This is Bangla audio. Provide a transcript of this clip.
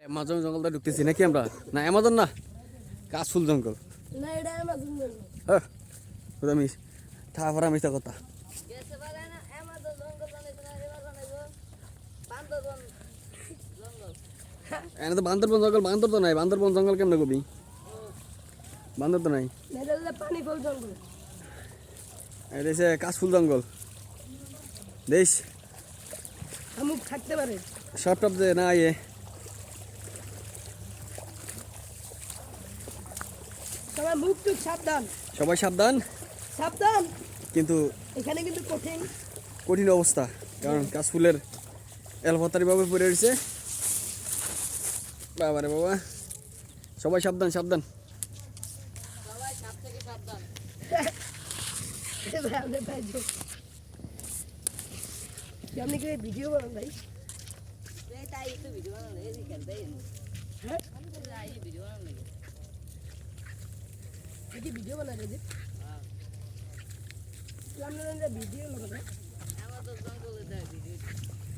অ্যামাজন জঙ্গলটা ঢুকতেছি নাকি আমরা? না অ্যামাজন না, কাশফুল জঙ্গল। না এটা অ্যামাজন জঙ্গল। হ্যাঁ আমি ঠাফারা মিথ্যা কথা। গেছে পারে না অ্যামাজন জঙ্গল বানাইছে না এবার বানাইবো বান্দরবন জঙ্গল। এনে তো বান্দরবন জঙ্গল, বান্দর তো নাই। বান্দরবন জঙ্গল কেমনে কবি? বান্দর তো নাই। এটা হলো পানি ফল জঙ্গল। এটা হচ্ছে কাশফুল জঙ্গল। দেশ শামুক থাকতে পারে। সব টপ যে না ইয়ে সবাই মুখ টুক সাবধান সবাই সাবধান। সাবধান, কিন্তু এখানে কিন্তু কঠিন। কঠিন অবস্থা, কারণ কাশফুলের এলফতারি ভাবে পড়ে রয়েছে। বাবারে বাবা, সবাই সাবধান সাবধান। সবাই সাপ থেকে সাবধান। ভাই আপনি ভাই আপনি কি ভিডিও বানান ভাই? তাই একটু ভিডিও বানান এই খেলতে। হ্যাঁ তাই ভিডিও বানান লাগে। কি ভিডিও বানান রে? হ্যাঁ আপনারা ভিডিও বানান। আমাদের জঙ্গলে দেয় ভিডিও।